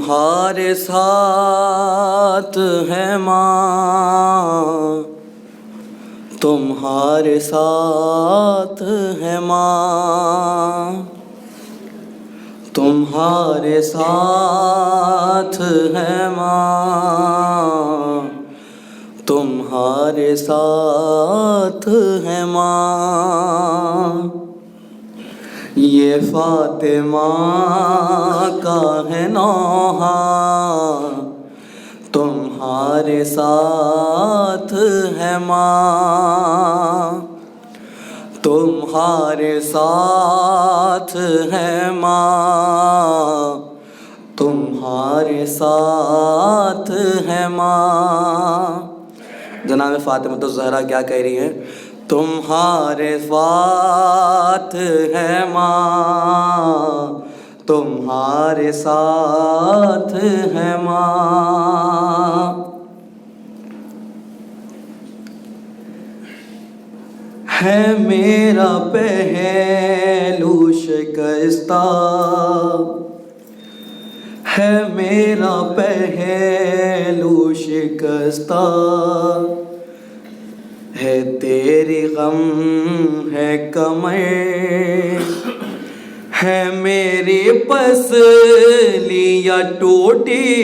تمہارے ساتھ ہے ماں، تمہارے ساتھ ہے ماں، تمہارے ساتھ ہے ماں، تمہارے ساتھ ہے ماں۔ یہ فاطمہ کا ہے نوحہ، تمہارے ساتھ ہے ماں، تمہارے ساتھ ہے ماں، تمہارے ساتھ ہے ماں۔ جناب فاطمہ الزہرا کیا کہہ رہی ہیں؟ تمہارے ساتھ ہے ماں، تمہارے ساتھ ہے ماں۔ ہے میرا پہلو شکستہ، ہے میرا پہلو شکستہ، ہے تیری غم ہے کمر، ہے میری پسلیاں ٹوٹی،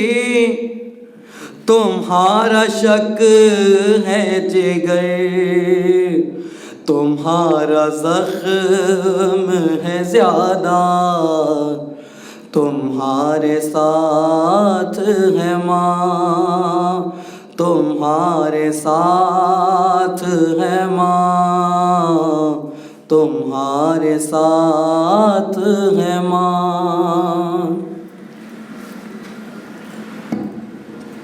تمہارا شک ہے جگر، تمہارا زخم ہے زیادہ، تمہارے ساتھ ہے ماں، تمہارے ساتھ ہے ماں، تمہارے ساتھ ہے ماں۔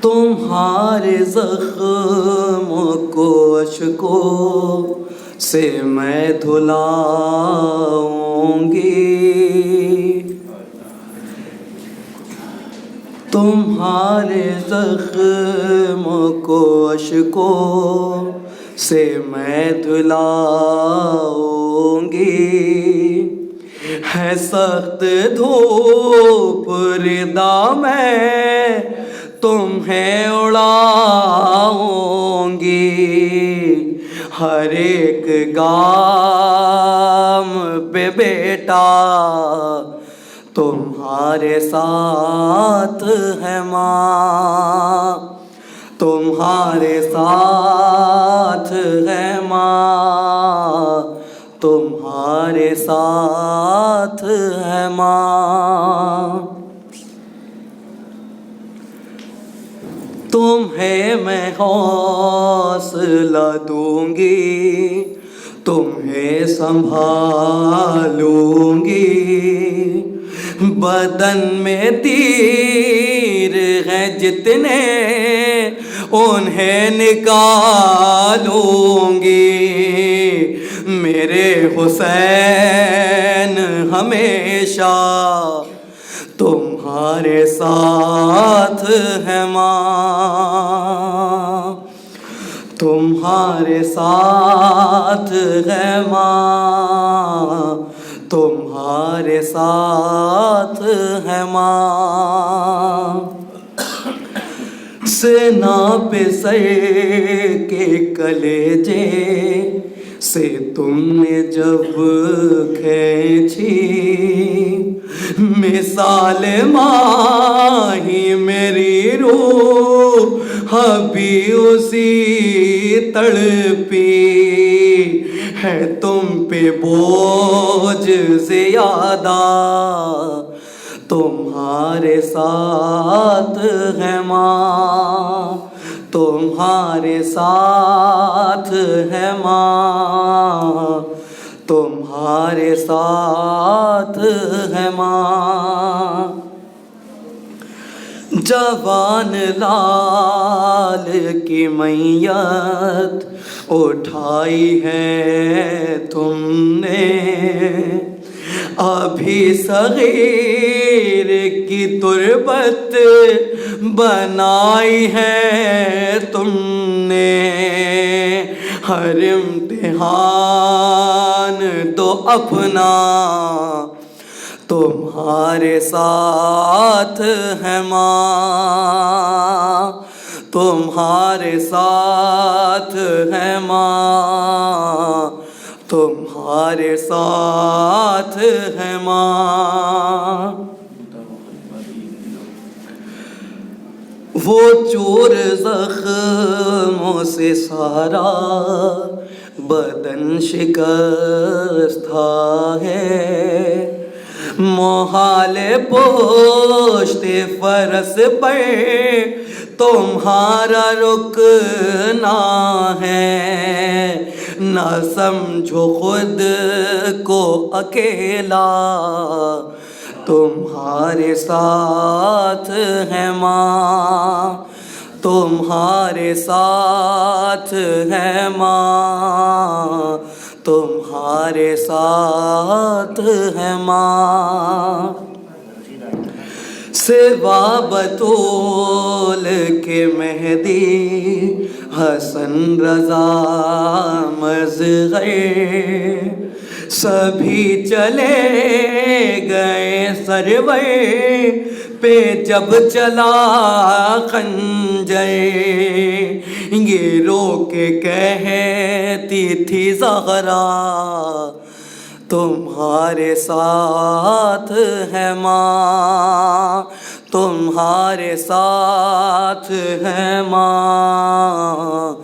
تمہارے زخم کو اشکوں سے میں دھلاؤں گی، تمہارے زخم کو اشکوں سے میں دھلاؤں گی، ہے سخت دھوپ ردا میں تمہیں اڑاؤں گی، ہر ایک گام پہ بیٹا تمہارے ساتھ ہے ماں، تمہارے ساتھ ہے ماں، تمہارے ساتھ ہے ماں۔ تمہیں میں حوصلہ دوں گی، تمہیں سنبھالوں گی، بدن میں تیر ہیں جتنے انہیں نکالوں گی، میرے حسین ہمیشہ تمہارے ساتھ ہے ماں، تمہارے ساتھ ہے ماں، تمہارے ساتھ ہے ماں۔ سینہ پہ سر کے کلیجے سے تم نے جب کھینچی، مثال ماہی میری روح ابھی اسی تڑپی، ہے تم پہ بوجھ زیادہ، تمہارے ساتھ ہے ماں، تمہارے ساتھ ہے ماں، تمہارے ساتھ ہے ماں۔ جوان لال کی میت اٹھائی ہے تم نے، ابھی صغیر کی تربت بنائی ہے تم نے، ہر امتحان دو اپنا تمہارے ساتھ ہے ماں، تمہارے ساتھ ہے ماں، تمہارے ساتھ ہے ماں۔ وہ چور زخموں سے سارا بدن شکستہ ہے، محال پشت فرس پر تمہارا رکنا ہے، نہ سمجھو خود کو اکیلا، تمہارے ساتھ ہے ماں، تمہارے ساتھ ہے ماں، تمہارے ساتھ ہے ماں۔ سوا بطول کے مہدی حسن رضا مظہر سبھی چلے گئے سرور پہ جب چلا خنجر، یہ رو کے کہتی تھی زہرا تمہارے ساتھ ہے ماں، تمہارے ساتھ ہے ماں،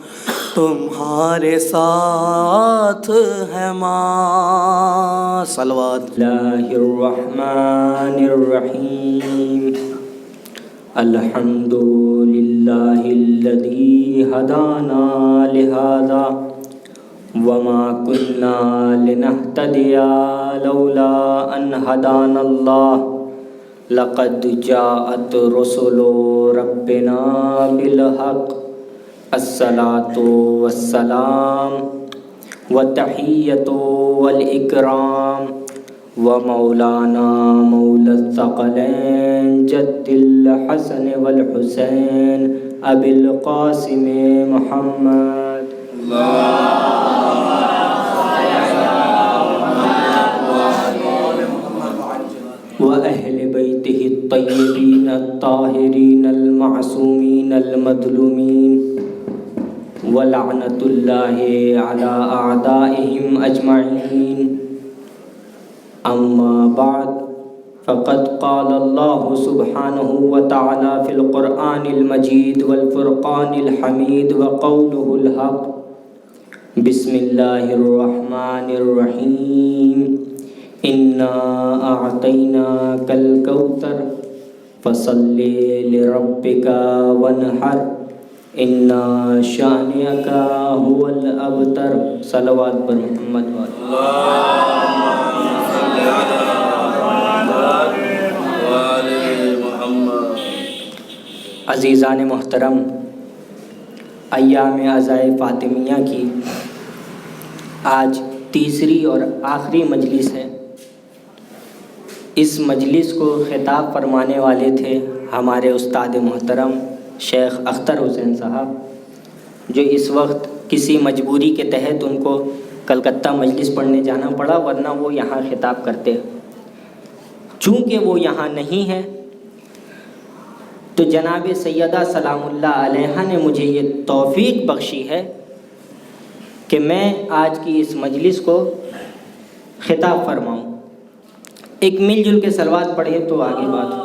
تمہارے ساتھ ہے ماں۔ صلوات۔ اللہ الرحمن الرحیم۔ الحمد للہ الذی ہدانا لہذا وما كنا لنهتدي لولا ان هدانا الله لقد جاءت رسل ربنا بالحق الصلاة والسلام والتحية والإكرام ومولانا مولى الثقلين جد الحسن والحسين أبي القاسم محمد وأهل بيته الطيبين الطاهرين المعصومين المظلومين ولعنة الله على أعدائهم أجمعين أما بعد فقد قال الله سبحانه وتعالى في القرآن المجيد والفرقان الحميد وقوله الحق بسم الله الرحمن الرحيم إنا أعطيناك الكوثر فصل لربك وانحر إن شانئك هو الأبتر۔ صلوات پر محمد عزیزان محترم، ایام عزائے فاطمیہ کی آج تیسری اور آخری مجلس ہے۔ اس مجلس کو خطاب فرمانے والے تھے ہمارے استاد محترم شیخ اختر حسین صاحب، جو اس وقت کسی مجبوری کے تحت ان کو کلکتہ مجلس پڑھنے جانا پڑا، ورنہ وہ یہاں خطاب کرتے۔ چونکہ وہ یہاں نہیں ہے تو جناب سیدہ سلام اللہ علیہا نے مجھے یہ توفیق بخشی ہے کہ میں آج کی اس مجلس کو خطاب فرماؤں۔ ایک مل جل کے صلوات پڑھے تو آگے بات ہو۔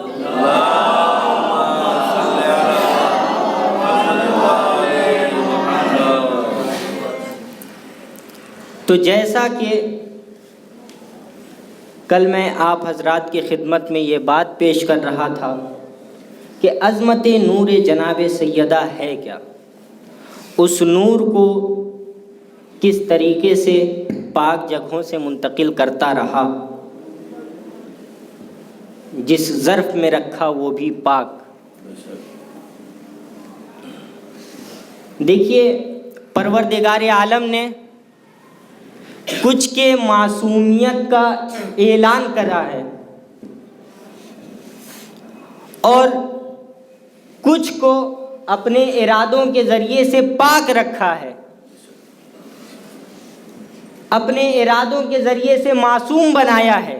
تو جیسا کہ کل میں آپ حضرات کی خدمت میں یہ بات پیش کر رہا تھا کہ عظمت نور جناب سیدہ ہے کیا، اس نور کو کس طریقے سے پاک جگہوں سے منتقل کرتا رہا، جس ظرف میں رکھا وہ بھی پاک۔ دیکھیے پروردگار عالم نے کچھ کے معصومیت کا اعلان کرا ہے اور کچھ کو اپنے ارادوں کے ذریعے سے پاک رکھا ہے، اپنے ارادوں کے ذریعے سے معصوم بنایا ہے۔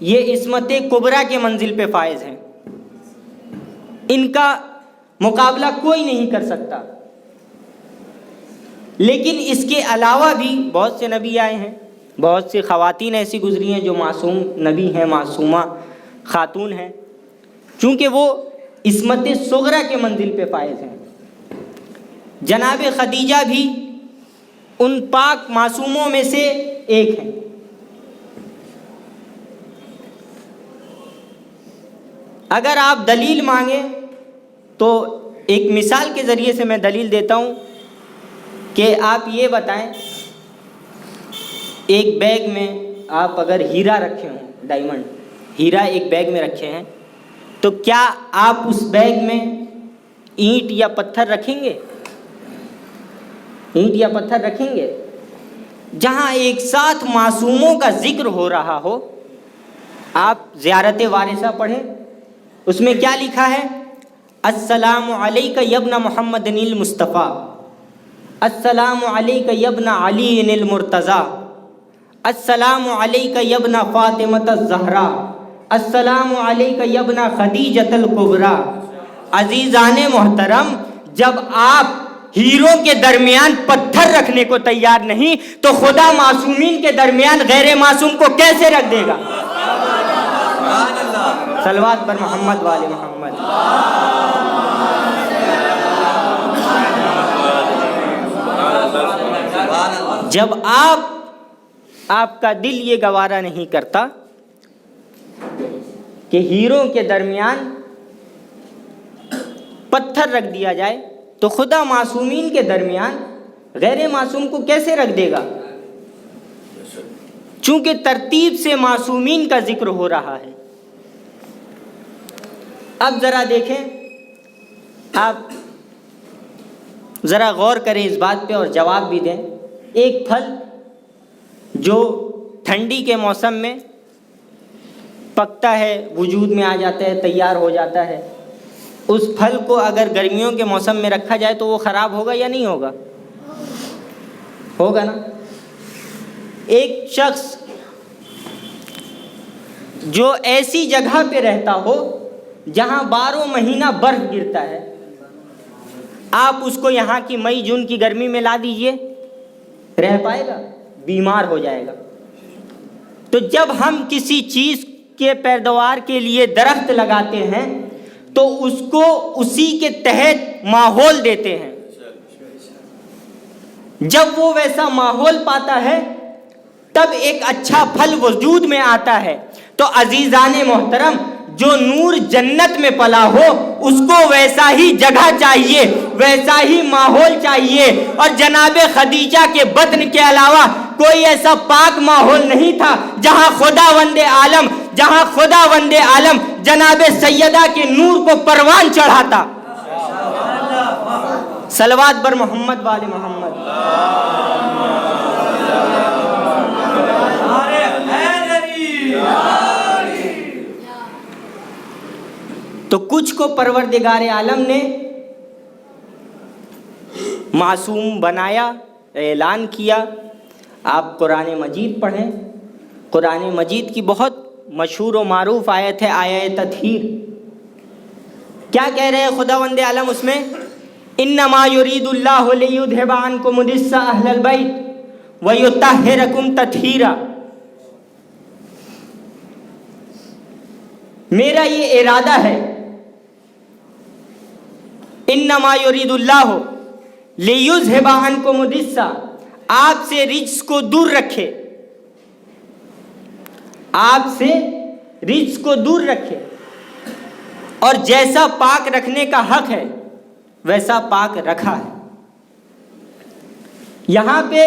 یہ عصمت کبریٰ کے منزل پہ فائز ہیں، ان کا مقابلہ کوئی نہیں کر سکتا۔ لیکن اس کے علاوہ بھی بہت سے نبی آئے ہیں، بہت سی خواتین ایسی گزری ہیں جو معصوم نبی ہیں، معصومہ خاتون ہیں، چونکہ وہ عصمت صغریٰ کے منزل پہ فائز ہیں۔ جناب خدیجہ بھی ان پاک معصوموں میں سے ایک ہیں۔ اگر آپ دلیل مانگیں تو ایک مثال کے ذریعے سے میں دلیل دیتا ہوں کہ آپ یہ بتائیں، ایک بیگ میں آپ اگر ہیرا رکھے ہوں، ڈائمنڈ ہیرا ایک بیگ میں رکھے ہیں، تو کیا آپ اس بیگ میں اینٹ یا پتھر رکھیں گے؟ اینٹ یا پتھر رکھیں گے؟ جہاں ایک ساتھ معصوموں کا ذکر ہو رہا ہو، آپ زیارت وارثہ پڑھیں، اس میں کیا لکھا ہے؟ السلام علیک یبن محمد المصطفیٰ، السلام علیک یبن علی المرتضیٰ، السلام علیک یبن فاطمۃ الزہرا، السلام علیک یبن خدیجۃ الکبریٰ۔ عزیزان محترم، جب آپ ہیروں کے درمیان پتھر رکھنے کو تیار نہیں تو خدا معصومین کے درمیان غیر معصوم کو کیسے رکھ دے گا؟ صلوات پر محمد والے محمد۔ جب آپ کا دل یہ گوارا نہیں کرتا کہ ہیروں کے درمیان پتھر رکھ دیا جائے تو خدا معصومین کے درمیان غیر معصوم کو کیسے رکھ دے گا؟ چونکہ ترتیب سے معصومین کا ذکر ہو رہا ہے۔ اب ذرا دیکھیں، آپ ذرا غور کریں اس بات پہ اور جواب بھی دیں۔ ایک پھل جو ٹھنڈی کے موسم میں پکتا ہے، وجود میں آ جاتا ہے، تیار ہو جاتا ہے، اس پھل کو اگر گرمیوں کے موسم میں رکھا جائے تو وہ خراب ہوگا یا نہیں ہوگا؟ ہوگا نا۔ ایک شخص جو ایسی جگہ پہ رہتا ہو جہاں 12 مہینہ برف گرتا ہے، آپ اس کو یہاں کی مئی جون کی گرمی میں لا دیجئے، رہ پائے گا؟ بیمار ہو جائے گا۔ تو جب ہم کسی چیز کے پیداوار کے لیے درخت لگاتے ہیں تو اس کو اسی کے تحت ماحول دیتے ہیں، جب وہ ویسا ماحول پاتا ہے تب ایک اچھا پھل وجود میں آتا ہے۔ تو عزیزان محترم، جو نور جنت میں پلا ہو اس کو ویسا ہی جگہ چاہیے، ویسا ہی ماحول چاہیے۔ اور جناب خدیجہ کے بطن کے علاوہ کوئی ایسا پاک ماحول نہیں تھا جہاں خداوند عالم جناب سیدہ کے نور کو پروان چڑھاتا۔ صلوات بر محمد والے محمد۔ تو کچھ کو پروردگار عالم نے معصوم بنایا، اعلان کیا۔ آپ قرآن مجید پڑھیں، قرآن مجید کی بہت مشہور و معروف آیت ہے، آیت تطہیر۔ کیا کہہ رہے ہیں خداوند عالم اس میں؟ انما یرید اللہ لیذھب عنکم الرجس اہل البیت ویطہرکم تطہیرا۔ میرا یہ ارادہ ہے، انما یرید اللہ لیذھب عنکم الرجس، آپ سے رجس کو دور رکھے، آپ سے رجس کو دور رکھے، اور جیسا پاک رکھنے کا حق ہے ویسا پاک رکھا ہے۔ یہاں پہ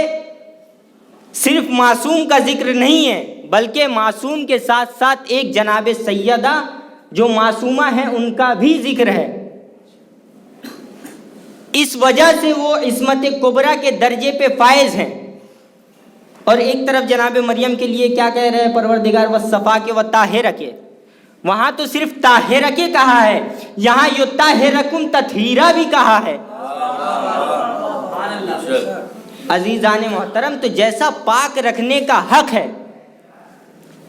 صرف معصوم کا ذکر نہیں ہے بلکہ معصوم کے ساتھ ساتھ ایک جناب سیدہ جو معصومہ ہیں ان کا بھی ذکر ہے۔ اس وجہ سے وہ عصمت کبریٰ کے درجے پہ فائز ہیں۔ اور ایک طرف جناب مریم کے لیے کیا کہہ رہے ہیں پروردگار؟ وصفاک و طاہرک۔ وہاں تو صرف طاہرک کہا ہے، یہاں یطہرکم تطہیرا بھی کہا ہے۔ عزیزان محترم، تو جیسا پاک رکھنے کا حق ہے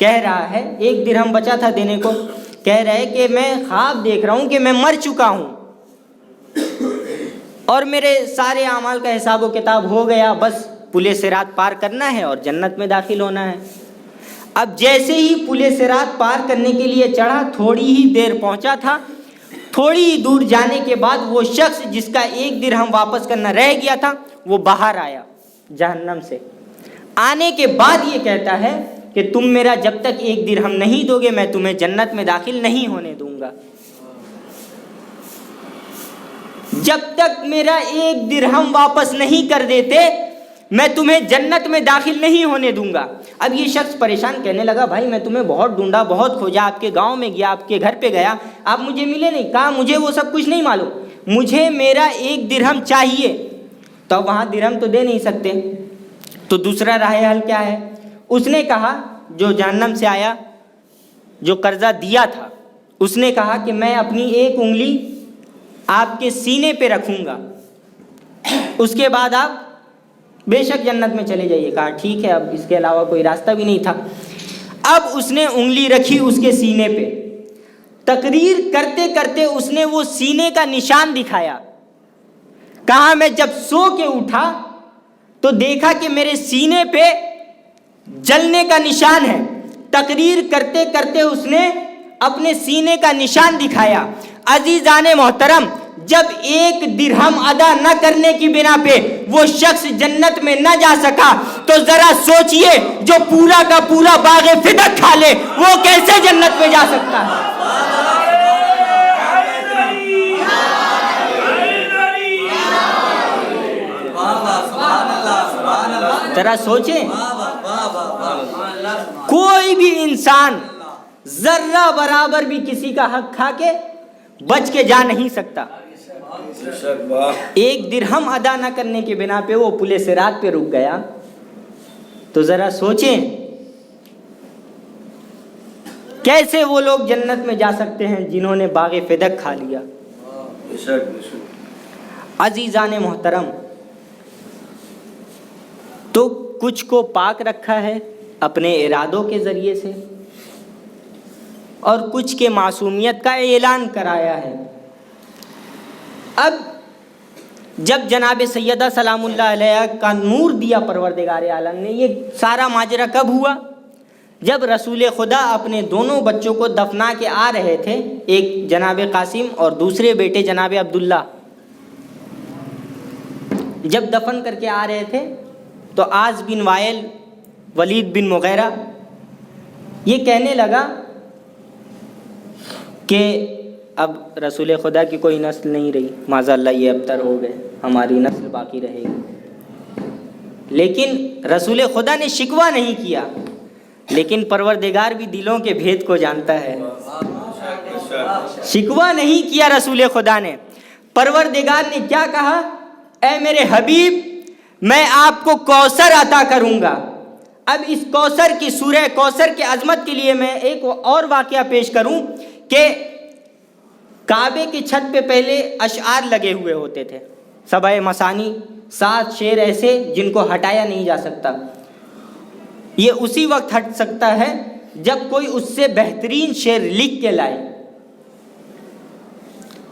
کہہ رہا ہے 1 درہم بچا تھا دینے کو، کہہ رہا ہے کہ میں خواب دیکھ رہا ہوں کہ میں مر چکا ہوں اور میرے سارے اعمال کا حساب و کتاب ہو گیا، بس پل صراط پار کرنا ہے اور جنت میں داخل ہونا ہے۔ اب جیسے ہی پل صراط پار کرنے کے لیے چڑھا، تھوڑی ہی دیر پہنچا تھا، تھوڑی ہی دور جانے کے بعد وہ شخص جس کا 1 درہم واپس کرنا رہ گیا تھا وہ باہر آیا جہنم سے۔ آنے کے بعد یہ کہتا ہے کہ تم میرا جب تک 1 درہم نہیں دو گے میں تمہیں جنت میں داخل نہیں ہونے دوں گا، جب تک میرا 1 درہم واپس نہیں کر دیتے میں تمہیں جنت میں داخل نہیں ہونے دوں گا۔ اب یہ شخص پریشان، کہنے لگا بھائی میں تمہیں بہت ڈھونڈا، بہت کھوجا، آپ کے گاؤں میں گیا، آپ کے گھر پہ گیا، آپ مجھے ملے نہیں۔ کہا مجھے وہ سب کچھ نہیں معلوم، مجھے میرا 1 درہم چاہیے۔ تو اب وہاں درہم تو دے نہیں سکتے، تو دوسرا راہ حل کیا ہے؟ اس نے کہا، جو جہنم سے آیا جو قرضہ دیا تھا، اس نے کہا کہ میں اپنی 1 انگلی آپ کے سینے پہ رکھوں گا، اس کے بعد آپ بے شک جنت میں چلے جائیے۔ کہا ٹھیک ہے، اب اس کے علاوہ کوئی راستہ بھی نہیں تھا۔ اب اس نے انگلی رکھی اس کے سینے پہ، تقریر کرتے کرتے اس نے وہ سینے کا نشان دکھایا۔ کہا میں جب سو کے اٹھا تو دیکھا کہ میرے سینے پہ جلنے کا نشان ہے۔ تقریر کرتے کرتے اس نے اپنے سینے کا نشان دکھایا۔ عزیزان محترم، جب 1 درہم ادا نہ کرنے کی بنا پہ وہ شخص جنت میں نہ جا سکا تو ذرا سوچئے جو پورا کا پورا باغ فدق کھا لے وہ کیسے جنت میں جا سکتا ہے؟ ذرا سوچیں، کوئی بھی انسان ذرہ برابر بھی کسی کا حق کھا کے بچ کے جا نہیں سکتا۔ 1 درہم ادا نہ کرنے کے بنا پہ وہ پل صراط پہ رک گیا، تو ذرا سوچیں کیسے وہ لوگ جنت میں جا سکتے ہیں جنہوں نے باغ فدق کھا لیا۔ عزیزان محترم، تو کچھ کو پاک رکھا ہے اپنے ارادوں کے ذریعے سے اور کچھ کے معصومیت کا اعلان کرایا ہے۔ اب جب جناب سیدہ سلام اللہ علیہ کا نور دیا پروردگار عالم نے، یہ سارا ماجرا کب ہوا؟ جب رسول خدا اپنے دونوں بچوں کو دفنا کے آ رہے تھے، ایک جناب قاسم اور دوسرے بیٹے جناب عبداللہ، جب دفن کر کے آ رہے تھے تو عاص بن وائل، ولید بن مغیرہ یہ کہنے لگا کہ اب رسول خدا کی کوئی نسل نہیں رہی، معاذ اللہ یہ ابتر ہو گئے، ہماری نسل باقی رہے گی۔ لیکن رسول خدا نے شکوہ نہیں کیا، لیکن پروردگار بھی دلوں کے بھید کو جانتا ہے۔ شکوہ نہیں کیا رسول خدا نے۔ پروردگار نے کیا کہا؟ اے میرے حبیب، میں آپ کو کوثر عطا کروں گا۔ اب اس کوثر کی، سورہ کوثر کی عظمت کے لیے میں ایک اور واقعہ پیش کروں کہ کعبے کی چھت پہ پہلے اشعار لگے ہوئے ہوتے تھے، 7 مثانی، 7 شعر ایسے جن کو ہٹایا نہیں جا سکتا۔ یہ اسی وقت ہٹ سکتا ہے جب کوئی اس سے بہترین شعر لکھ کے لائے۔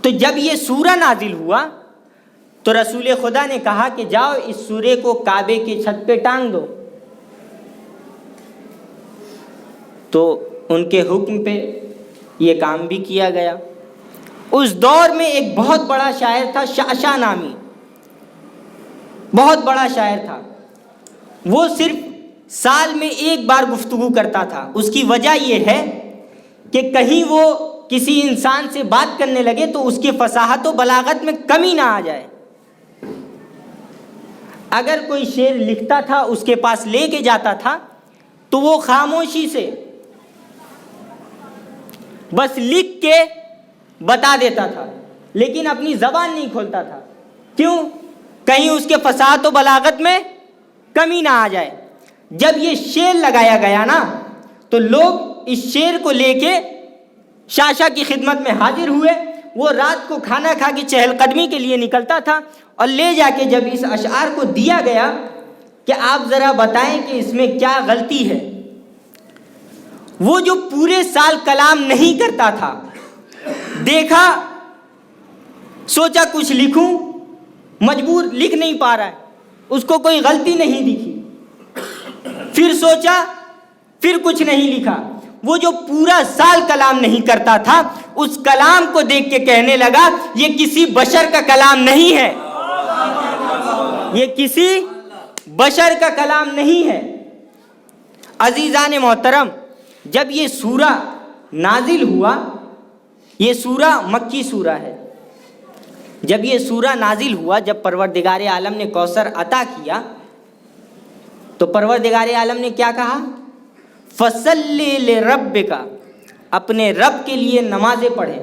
تو جب یہ سورہ نازل ہوا تو رسول خدا نے کہا کہ جاؤ اس سورے کو کعبے کی چھت پہ ٹانگ دو۔ تو ان کے حکم پہ یہ کام بھی کیا گیا۔ اس دور میں ایک بہت بڑا شاعر تھا، شعشع نامی، بہت بڑا شاعر تھا۔ وہ صرف سال میں 1 بار گفتگو کرتا تھا۔ اس کی وجہ یہ ہے کہ کہیں وہ کسی انسان سے بات کرنے لگے تو اس کی فصاحت و بلاغت میں کمی نہ آ جائے۔ اگر کوئی شعر لکھتا تھا اس کے پاس لے کے جاتا تھا تو وہ خاموشی سے بس لکھ کے بتا دیتا تھا، لیکن اپنی زبان نہیں کھولتا تھا۔ کیوں؟ کہیں اس کے فصاحت و بلاغت میں کمی نہ آ جائے۔ جب یہ شعر لگایا گیا نا تو لوگ اس شعر کو لے کے شعشع کی خدمت میں حاضر ہوئے۔ وہ رات کو کھانا کھا کے چہل قدمی کے لیے نکلتا تھا اور لے جا کے جب اس اشعار کو دیا گیا کہ آپ ذرا بتائیں کہ اس میں کیا غلطی ہے، وہ جو پورے سال کلام نہیں کرتا تھا، دیکھا سوچا کچھ لکھوں، مجبور لکھ نہیں پا رہا ہے، اس کو کوئی غلطی نہیں دکھی، پھر سوچا، پھر کچھ نہیں لکھا۔ وہ جو پورا سال کلام نہیں کرتا تھا، اس کلام کو دیکھ کے کہنے لگا یہ کسی بشر کا کلام نہیں ہے، یہ کسی بشر کا کلام نہیں ہے۔ عزیزان محترم، جب یہ سورہ نازل ہوا، یہ سورہ مکی سورہ ہے، جب یہ سورہ نازل ہوا، جب پروردگار عالم نے کوثر عطا کیا تو پروردگار عالم نے کیا کہا؟ فَصَلِّ لِرَبِّكَ، اپنے رب کے لیے نمازیں پڑھیں،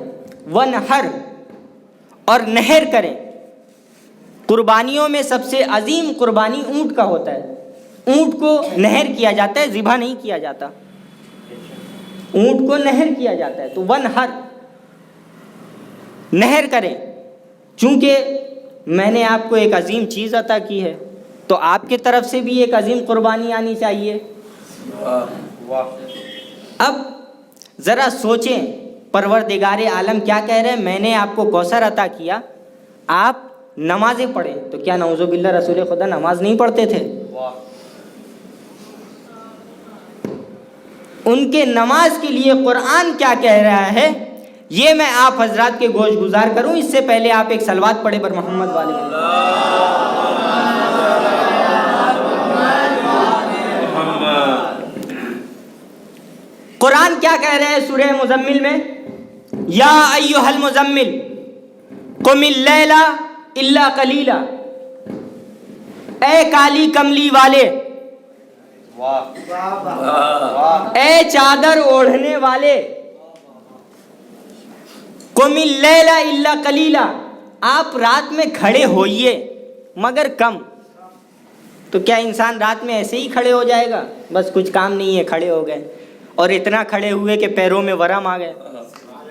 وَانْحَرْ، اور نحر کریں۔ قربانیوں میں سب سے عظیم قربانی اونٹ کا ہوتا ہے، اونٹ کو نحر کیا جاتا ہے، ذبح نہیں کیا جاتا، اونٹ کو نحر کیا جاتا ہے۔ تو وَانْحَرْ، نحر کریں، چونکہ میں نے آپ کو ایک عظیم چیز عطا کی ہے تو آپ کی طرف سے بھی ایک عظیم قربانی آنی چاہیے۔ اب ذرا سوچیں، پروردگار عالم کیا کہہ رہے ہیں؟ میں نے آپ کو کوثر عطا کیا، آپ نمازیں پڑھیں، تو کیا نعوذ باللہ رسول خدا نماز نہیں پڑھتے تھے؟ ان کے نماز کے لیے قرآن کیا کہہ رہا ہے، یہ میں آپ حضرات کے گوش گزار کروں۔ اس سے پہلے آپ ایک صلوات پڑھے بر محمد والے۔ قرآن کیا کہہ رہے ہیں سورہ مزمل میں؟ یا ایھا المزمل قم اللیل الا قلیلا، اے کالی کملی والے، اے چادر اوڑھنے والے، قم اللیل الا قلیلا، آپ رات میں کھڑے ہوئیے مگر کم۔ تو کیا انسان رات میں ایسے ہی کھڑے ہو جائے گا؟ بس کچھ کام نہیں ہے، کھڑے ہو گئے، اور اتنا کھڑے ہوئے کہ پیروں میں ورم آ گئے۔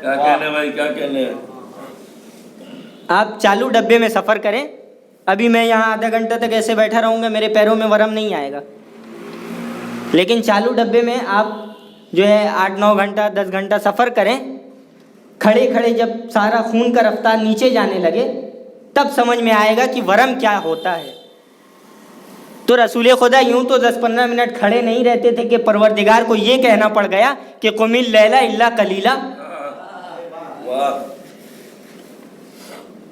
کیا کہنے بھائی، کیا کہنے؟ آپ چالو ڈبے میں سفر کریں، ابھی میں یہاں آدھا گھنٹہ تک ایسے بیٹھا رہوں گا، میرے پیروں میں ورم نہیں آئے گا، لیکن چالو ڈبے میں آپ جو ہے 8-9 گھنٹہ 10 گھنٹہ سفر کریں، کھڑے کھڑے جب سارا خون کا رفتار نیچے جانے لگے تب سمجھ میں آئے گا کہ ورم کیا ہوتا ہے۔ تو رسول خدا یوں تو 10-15 منٹ کھڑے نہیں رہتے تھے کہ پروردگار کو یہ کہنا پڑ گیا کہ قم اللیل الا قلیلا۔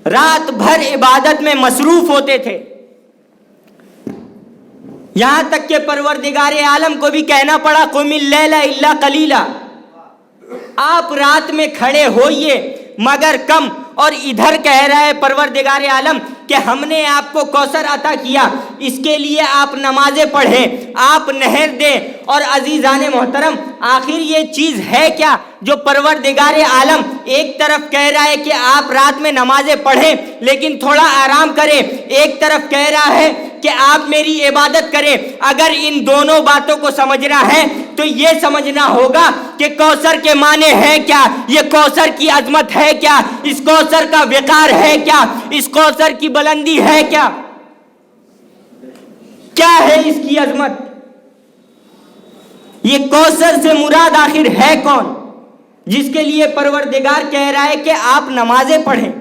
رات بھر عبادت میں مصروف ہوتے تھے، یہاں تک کہ پروردگار عالم کو بھی کہنا پڑا قم اللیل الا قلیلا، آپ رات میں کھڑے ہوئیے مگر کم۔ اور ادھر کہہ رہا ہے پروردگار عالم کہ ہم نے آپ کو کوثر عطا کیا، اس کے لیے آپ نمازیں پڑھیں، آپ نہر دیں۔ اور عزیزان محترم، آخر یہ چیز ہے کیا جو پروردگار عالم ایک طرف کہہ رہا ہے کہ آپ رات میں نمازیں پڑھیں لیکن تھوڑا آرام کریں، ایک طرف کہہ رہا ہے کہ آپ میری عبادت کریں؟ اگر ان دونوں باتوں کو سمجھنا ہے تو یہ سمجھنا ہوگا کہ کوثر کے معنی ہے کیا، یہ کوثر کی عظمت ہے کیا، اس کوثر کا وقار ہے کیا، اس کوثر کی بلندی ہے کیا، کیا ہے اس کی عظمت؟ یہ کوثر سے مراد آخر ہے کون جس کے لیے پروردگار کہہ رہا ہے کہ آپ نمازیں پڑھیں؟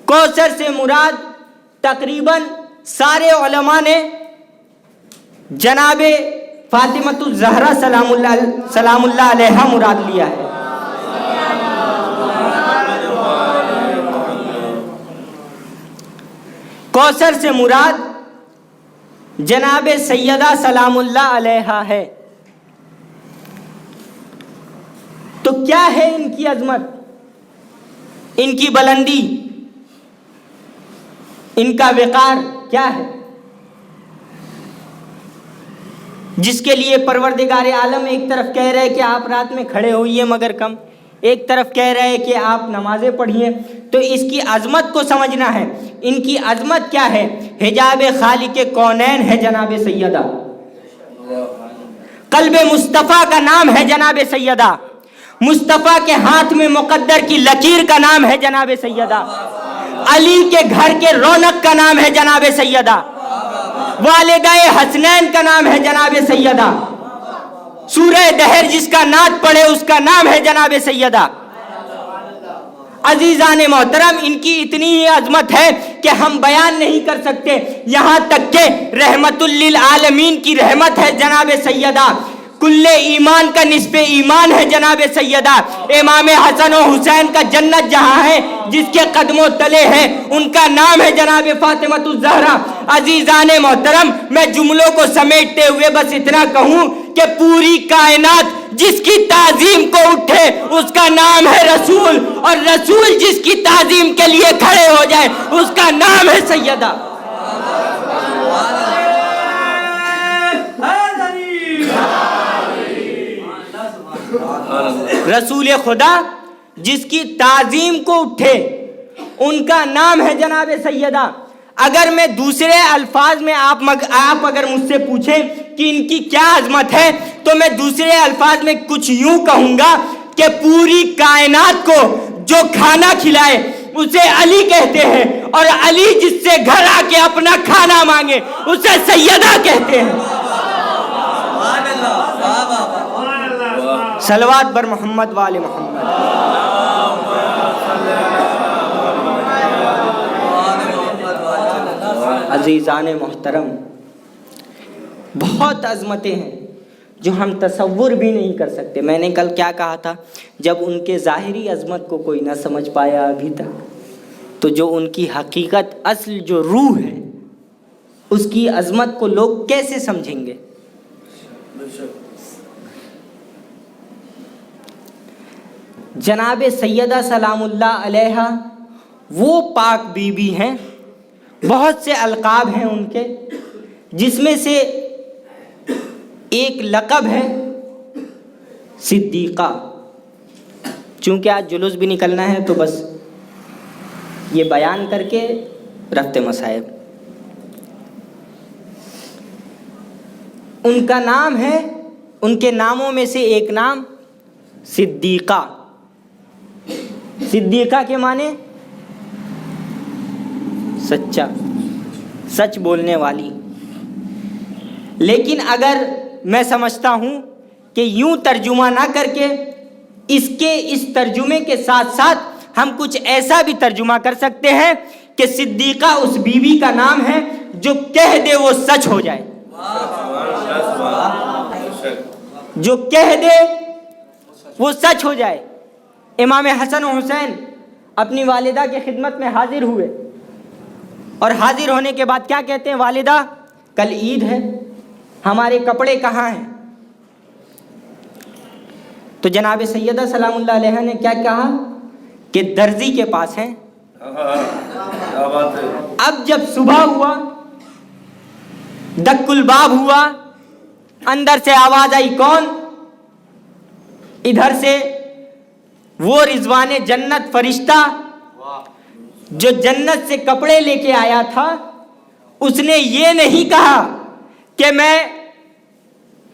کوثر سے مراد تقریباً سارے علماء نے جناب فاطمۃ الزہرا سلام اللہ علیہا مراد لیا ہے۔ کوثر سے مراد جناب سیدہ سلام اللہ علیہا ہے۔ تو کیا ہے ان کی عظمت، ان کی بلندی، ان کا وقار کیا ہے جس کے لیے پروردگار عالم ایک طرف کہہ رہے کہ آپ رات میں کھڑے ہوئیے مگر کم، ایک طرف کہہ رہے کہ آپ نمازیں پڑھیے؟ تو اس کی عظمت کو سمجھنا ہے۔ ان کی عظمت کیا ہے؟ حجاب خالق کونین ہے جناب سیدہ، قلب مصطفیٰ کا نام ہے جناب سیدہ، مصطفیٰ کے ہاتھ میں مقدر کی لکیر کا نام ہے جناب سیدہ، علی کے گھر کے رونق کا نام ہے جناب سیدہ، والدہ حسنین کا نام ہے جناب سیدہ، سورہ دہر جس کا نعت پڑھے اس کا نام ہے جناب سیدہ. عزیزان محترم ان کی اتنی ہی عظمت ہے کہ ہم بیان نہیں کر سکتے. یہاں تک کہ رحمت للعالمین کی رحمت ہے جناب سیدہ. کل ایمان کا نصف ایمان ہے جناب سیدہ. امام حسن و حسین کا جنت جہاں ہے جس کے قدموں تلے ہے ان کا نام ہے جناب فاطمہ الزہرا. عزیزان محترم میں جملوں کو سمیٹتے ہوئے بس اتنا کہوں کہ پوری کائنات جس کی تعظیم کو اٹھے اس کا نام ہے رسول, اور رسول جس کی تعظیم کے لیے کھڑے ہو جائے اس کا نام ہے سیدہ. رسول خدا جس کی تعظیم کو اٹھے ان کا نام ہے جناب سیدہ. اگر میں دوسرے الفاظ میں آپ اگر مجھ سے پوچھیں کہ ان کی کیا عظمت ہے تو میں دوسرے الفاظ میں کچھ یوں کہوں گا کہ پوری کائنات کو جو کھانا کھلائے اسے علی کہتے ہیں, اور علی جس سے گھر آ کے اپنا کھانا مانگے اسے سیدہ کہتے ہیں. صلوات بر محمد وآل محمد. عزیزان محترم بہت عظمتیں ہیں جو ہم تصور بھی نہیں کر سکتے. میں نے کل کیا کہا تھا, جب ان کے ظاہری عظمت کو کوئی نہ سمجھ پایا ابھی تک تو جو ان کی حقیقت اصل جو روح ہے اس کی عظمت کو لوگ کیسے سمجھیں گے. جناب سیدہ سلام اللہ علیہا وہ پاک بی بی ہیں, بہت سے القاب ہیں ان کے, جس میں سے ایک لقب ہے صدیقہ. چونکہ آج جلوس بھی نکلنا ہے تو بس یہ بیان کر کے رفتے مصائب. ان کا نام ہے, ان کے ناموں میں سے ایک نام صدیقہ. صدیقہ کے معنی سچا, سچ بولنے والی. لیکن اگر میں سمجھتا ہوں کہ یوں ترجمہ نہ کر کے اس ترجمے کے ساتھ ساتھ ہم کچھ ایسا بھی ترجمہ کر سکتے ہیں کہ صدیقہ اس بیوی کا نام ہے جو کہہ دے وہ سچ ہو جائے, جو کہہ دے وہ سچ ہو جائے. امام حسن و حسین اپنی والدہ کی خدمت میں حاضر ہوئے اور حاضر ہونے کے بعد کیا کہتے ہیں, والدہ کل عید ہے, ہمارے کپڑے کہاں ہیں؟ تو جناب سیدہ سلام اللہ علیہ نے کیا کہا کہ درزی کے پاس ہیں. اب جب صبح ہوا, دق الباب ہوا, اندر سے آواز آئی کون؟ ادھر سے وہ رضوان جنت فرشتہ جو جنت سے کپڑے لے کے آیا تھا, اس نے یہ نہیں کہا کہ میں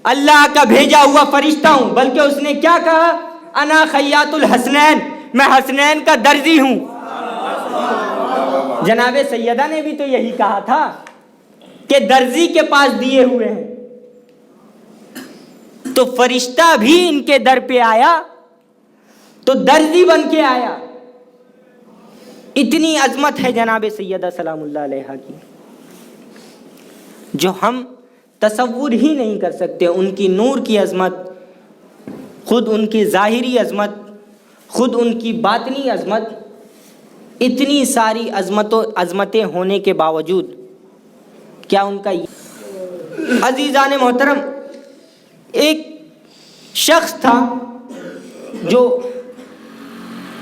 اللہ کا بھیجا ہوا فرشتہ ہوں, بلکہ اس نے کیا کہا, انا خیاط الحسنین, میں حسنین کا درزی ہوں. جناب سیدہ نے بھی تو یہی کہا تھا کہ درزی کے پاس دیے ہوئے ہیں. تو فرشتہ بھی ان کے در پہ آیا تو درزی بن کے آیا. اتنی عظمت ہے جناب سیدہ سلام اللہ علیہ کی جو ہم تصور ہی نہیں کر سکتے. ان کی نور کی عظمت, خود ان کی ظاہری عظمت, خود ان کی باطنی عظمت, اتنی ساری عظمتیں ہونے کے باوجود کیا ان کا عزیزان محترم ایک شخص تھا جو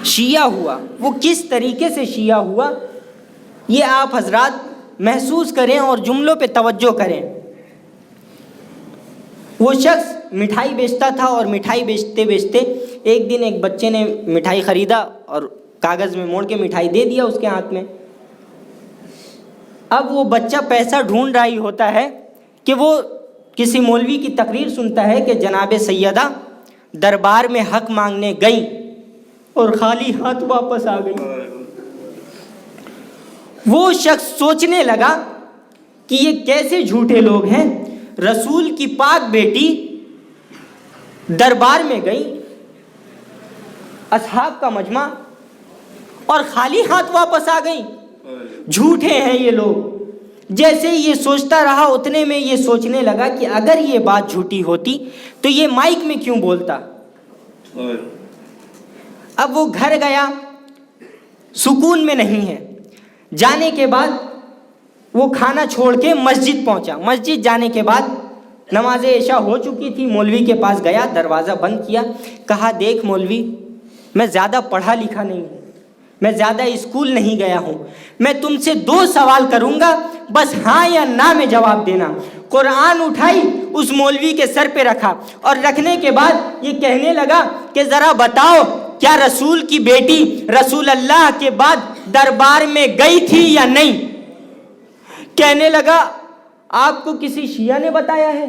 شیعہ ہوا. وہ کس طریقے سے شیعہ ہوا یہ آپ حضرات محسوس کریں اور جملوں پہ توجہ کریں. وہ شخص مٹھائی بیچتا تھا اور مٹھائی بیچتے بیچتے ایک دن ایک بچے نے مٹھائی خریدا اور کاغذ میں موڑ کے مٹھائی دے دیا اس کے ہاتھ میں. اب وہ بچہ پیسہ ڈھونڈ رہا ہی ہوتا ہے کہ وہ کسی مولوی کی تقریر سنتا ہے کہ جناب سیدہ دربار میں حق مانگنے گئی اور خالی ہاتھ واپس آ گئی. وہ شخص سوچنے لگا کہ یہ کیسے جھوٹے لوگ ہیں, رسول کی پاک بیٹی دربار میں گئی اصحاب کا مجمع اور خالی ہاتھ واپس آ گئی. جھوٹے ہیں یہ لوگ. جیسے یہ سوچتا رہا اتنے میں یہ سوچنے لگا کہ اگر یہ بات جھوٹی ہوتی تو یہ مائک میں کیوں بولتا. اب وہ گھر گیا, سکون میں نہیں ہے. جانے کے بعد وہ کھانا چھوڑ کے مسجد پہنچا. مسجد جانے کے بعد نماز عشاء ہو چکی تھی. مولوی کے پاس گیا, دروازہ بند کیا, کہا دیکھ مولوی, میں زیادہ پڑھا لکھا نہیں ہوں, میں زیادہ اسکول نہیں گیا ہوں, میں تم سے 2 سوال کروں گا, بس ہاں یا نہ میں جواب دینا. قرآن اٹھائی, اس مولوی کے سر پہ رکھا اور رکھنے کے بعد یہ کہنے لگا کہ ذرا بتاؤ کیا رسول کی بیٹی رسول اللہ کے بعد دربار میں گئی تھی یا نہیں. کہنے لگا آپ کو کسی شیعہ نے بتایا ہے؟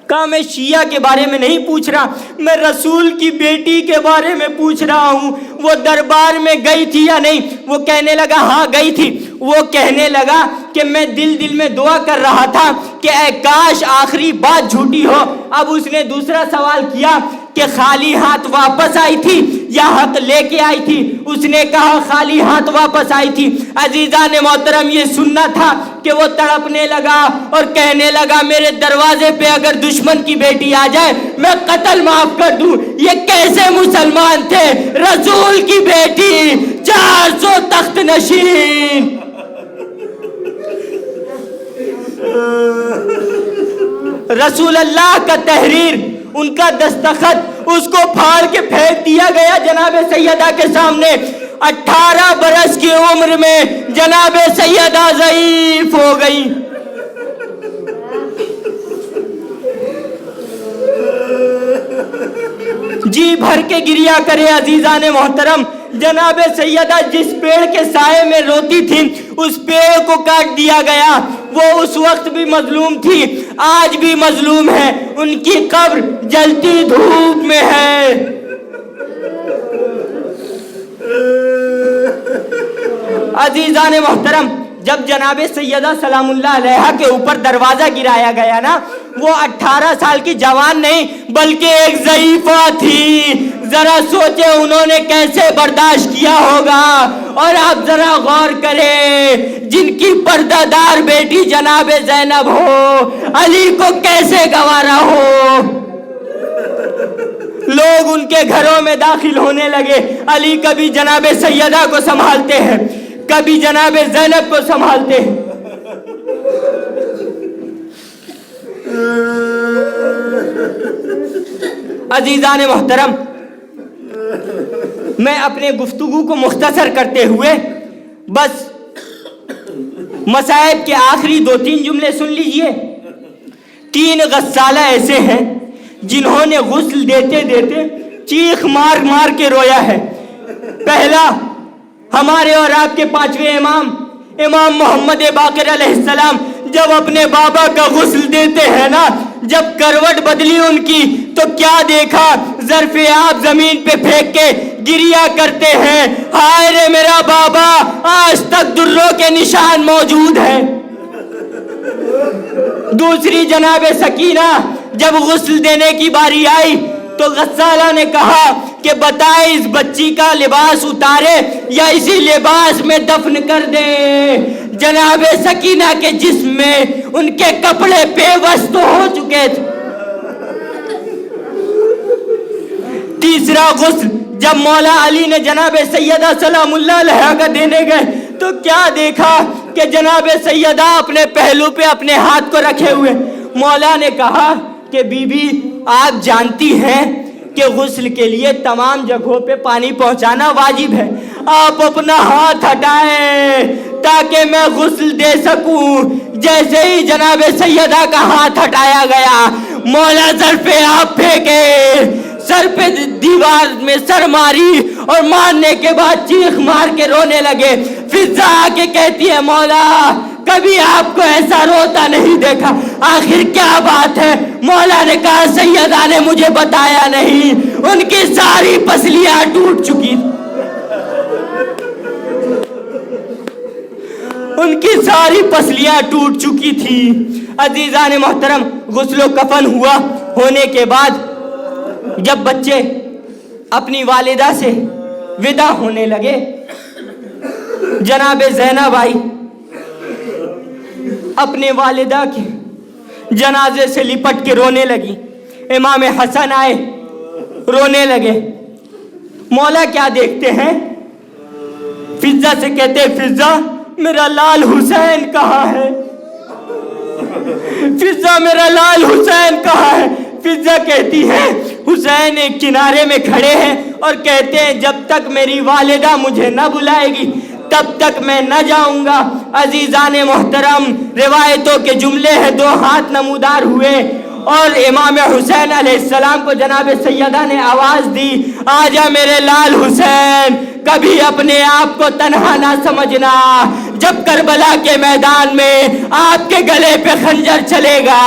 کہا میں شیعہ کے بارے میں نہیں پوچھ رہا, میں رسول کی بیٹی کے بارے میں پوچھ رہا ہوں, وہ دربار میں گئی تھی یا نہیں. وہ کہنے لگا ہاں گئی تھی. وہ کہنے لگا کہ میں دل میں دعا کر رہا تھا کہ اے کاش آخری بات جھوٹی ہو. اب اس نے دوسرا سوال کیا کہ خالی ہاتھ واپس آئی تھی یا حق لے کے آئی تھی. اس نے کہا خالی ہاتھ واپس آئی تھی. عزیزان محترم, یہ سننا تھا کہ وہ تڑپنے لگا اور کہنے لگا میرے دروازے پہ اگر دشمن کی بیٹی آ جائے میں قتل معاف کر دوں. یہ کیسے مسلمان تھے؟ رسول کی بیٹی, 400 تخت نشین. رسول اللہ کا تحریر, ان کا دستخط, اس کو پھاڑ کے پھینک دیا گیا جناب سیدہ کے سامنے. 18 برس کی عمر میں جناب سیدہ ضعیف ہو گئی. جی بھر کے گریا کرے عزیزان محترم. جناب سیدہ جس پیڑ کے سائے میں روتی تھی اس پیڑ کو کاٹ دیا گیا. وہ اس وقت بھی مظلوم تھی, آج بھی مظلوم ہے. ان کی قبر جلتی دھوپ میں ہے. عزیزان محترم, جب جناب سیدہ سلام اللہ علیہا کے اوپر دروازہ گرایا گیا نا, وہ 18 سال کی جوان نہیں بلکہ ایک ضعیفہ تھی. ذرا سوچے انہوں نے کیسے برداشت کیا ہوگا. اور آپ ذرا غور کریں, جن کی پردہ دار بیٹی جناب زینب ہو, علی کو کیسے گوارا ہو. لوگ ان کے گھروں میں داخل ہونے لگے. علی کبھی جناب سیدہ کو سنبھالتے ہیں, کبھی جناب زینب کو سنبھالتے ہیں. عزیزان محترم, میں اپنے گفتگو کو مختصر کرتے ہوئے بس مصائب کے آخری 2-3 جملے سن لیجئے. 3 غسالہ ایسے ہیں جنہوں نے غسل دیتے دیتے چیخ مار مار کے رویا ہے. پہلا, ہمارے اور آپ کے 5ویں امام محمد باقر علیہ السلام جب اپنے بابا کا غسل دیتے ہیں نا, جب کروٹ بدلی ان کی تو کیا دیکھا, ظرف آب زمین پہ پھینک کے گریا کرتے ہیں, ہائے رے میرا بابا, آج تک دروں کے نشان موجود ہیں. دوسری جناب سکینہ جب غسل دینے کی باری آئی تو غسالہ نے کہا کہ بتائے اس بچی کا لباس اتارے یا اسی لباس میں دفن کر دے. جناب سکینہ کے جسم میں ان کے کپڑے پیوست ہو چکے تھے. تیسرا غسل جب مولا علی نے جناب سیدہ سلام اللہ علیہا کا دینے گئے تو کیا دیکھا کہ جناب سیدہ اپنے پہلو پہ اپنے ہاتھ کو رکھے ہوئے. مولا نے کہا کہ بی بی آپ جانتی ہیں کہ غسل کے لیے تمام جگہوں پہ پانی پہنچانا واجب ہے, آپ اپنا ہاتھ ہٹائیں تاکہ میں غسل دے سکوں. جیسے ہی جناب سیدہ کا ہاتھ ہٹایا گیا, مولا سر پہ آپ پھینکے, سر پہ دیوار میں سر ماری اور مارنے کے بعد چیخ مار کے رونے لگے. فضا آ کے کہتی ہے مولا کبھی آپ کو ایسا روتا نہیں دیکھا, آخر کیا بات ہے. مولا نے کہا سیدہ نے مجھے بتایا نہیں, ان کی ساری پسلیاں ٹوٹ چکی, ان کی ساری پسلیاں ٹوٹ چکی تھی. عزیزان محترم, غسل و کفن ہوا. ہونے کے بعد جب بچے اپنی والدہ سے ودا ہونے لگے، جناب زینب آئی، اپنے والدہ کے جنازے سے لپٹ کے رونے لگی۔ امام حسن آئے، رونے لگے۔ مولا کیا دیکھتے ہیں؟ فضہ سے کہتے ہیں فضہ میرا لال حسین کہاں ہے؟ فضہ میرا لال حسین کہاں ہے؟ فضہ کہتی ہے حسین ایک کنارے میں کھڑے ہیں اور کہتے ہیں جب تک میری والدہ مجھے نہ بلائے گی تب تک میں نہ جاؤں گا۔ عزیزان محترم، روایتوں کے جملے ہیں، دو ہاتھ نمودار ہوئے اور امام حسین علیہ السلام کو جناب سیدہ نے آواز دی، آجا میرے لال حسین، کبھی اپنے آپ کو تنہا نہ سمجھنا، جب کربلا کے میدان میں آپ کے گلے پہ خنجر چلے گا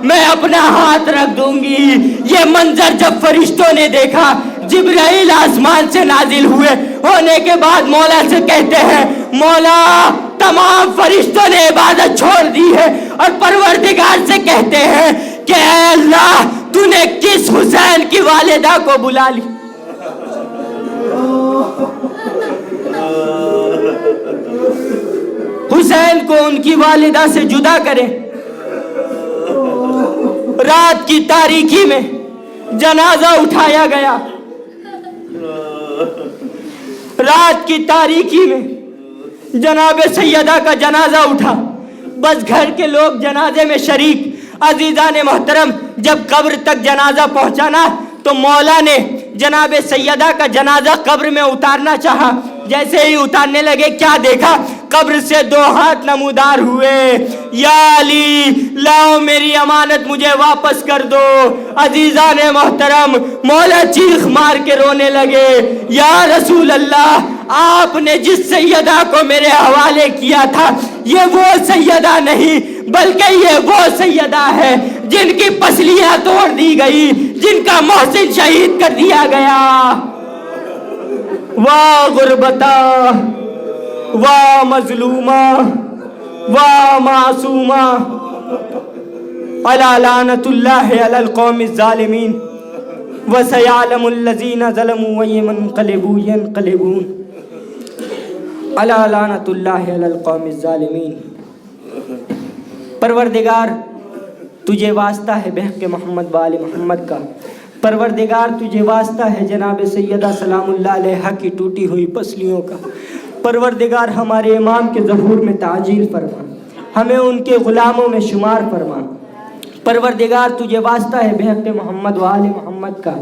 میں اپنا ہاتھ رکھ دوں گی۔ یہ منظر جب فرشتوں نے دیکھا، جبرائیل آسمان سے نازل ہوئے، ہونے کے بعد مولا سے کہتے ہیں مولا تمام فرشتوں نے عبادت چھوڑ دی ہے اور پروردگار سے کہتے ہیں کہ اے اللہ تو نے کس حسین کی والدہ کو بلا لی؟ حسین کو ان کی والدہ سے جدا کرے۔ رات کی تاریکی میں جنازہ اٹھایا گیا، رات کی تاریکی میں جناب سیدہ کا جنازہ اٹھا، بس گھر کے لوگ جنازے میں شریک۔ عزیزان محترم، جب قبر تک جنازہ پہنچانا تو مولا نے جناب سیدہ کا جنازہ قبر میں اتارنا چاہا۔ جیسے ہی اتارنے لگے کیا دیکھا؟ قبر سے دو ہاتھ نمودار ہوئے، یا علی لاؤ میری امانت مجھے واپس کر دو۔ عزیزان محترم، مولا چیخ مار کے رونے لگے، یا رسول اللہ آپ نے جس سیدہ کو میرے حوالے کیا تھا یہ وہ سیدہ نہیں بلکہ یہ وہ سیدہ ہے جن کی پسلیاں توڑ دی گئی، جن کا محسن شہید کر دیا گیا۔ واہ غربتا واہ مظلومہ واہ معصومہ، الا لعنت اللہ علی القوم الظالمین وسیعلم الذین ظلموا ویم انقلبوا ینقلبون، الا لعنت اللہ علی القوم الظالمین۔ پروردگار تجھے واسطہ ہے بحق محمد وآل محمد کا، پروردگار تجھے واسطہ ہے جناب سیدہ سلام اللہ علیہا کی ٹوٹی ہوئی پسلیوں کا۔ پروردگار ہمارے امام کے ظہور میں تعجیل فرما، ہمیں ان کے غلاموں میں شمار فرما۔ پروردگار تجھے واسطہ ہے بحق محمد و آل محمد کا،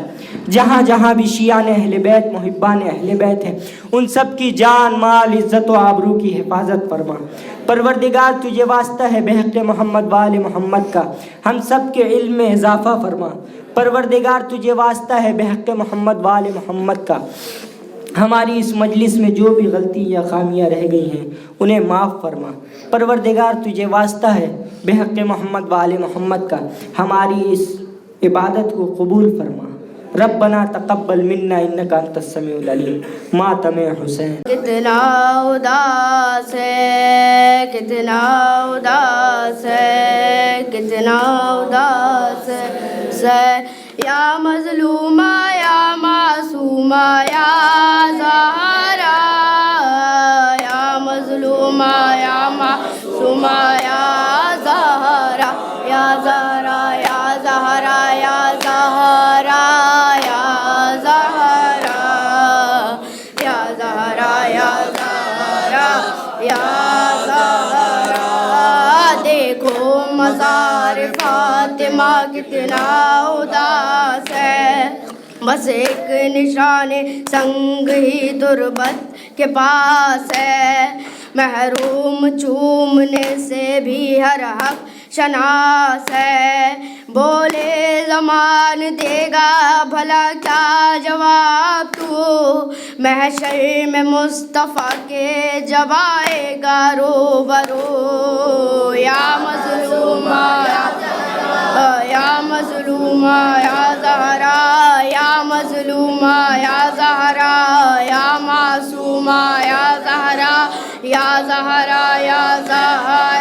جہاں جہاں بھی شیعان اہل بیت محبان اہل بیت ہیں ان سب کی جان مال عزت و آبرو کی حفاظت فرما۔ پروردگار تجھے واسطہ ہے بحق محمد و آل محمد کا، ہم سب کے علم میں اضافہ فرما۔ پروردگار تجھے واسطہ ہے بحق محمد و آل محمد کا، ہماری اس مجلس میں جو بھی غلطی یا خامیاں رہ گئی ہیں انہیں معاف فرما۔ پروردگار تجھے واسطہ ہے بحق محمد و آل محمد کا، ہماری اس عبادت کو قبول فرما۔ ربنا تقبل منا انک انت السمیع العلیم۔ ماتم حسین۔ کتنا اداس ہے، کتنا اداس ہے، کتنا اداس ہے، یا مظلومہ یا معصومہ یا زہرا، یا مظلومہ یا معصومہ یا زہرا، یا زہرا یا زہرا یا زہرا یا زہرا یا زہرا یا زہرا یا زہرا۔ دیکھو مزار فاطمہ کتنا اداس ہے، بس ایک نشان سنگ ہی تربت کے پاس ہے، محروم چومنے سے بھی ہر حق شناس ہے، بولے زمان دے گا بھلا کیا جواب تو، محشر میں مصطفیٰ کے جب آئے گا روبرو، یا مظلومہ یا مظلومہ یا زہرا، یا مظلومہ یا زہرا، یا معصومہ یا زہرا، یا زہرا یا زہرا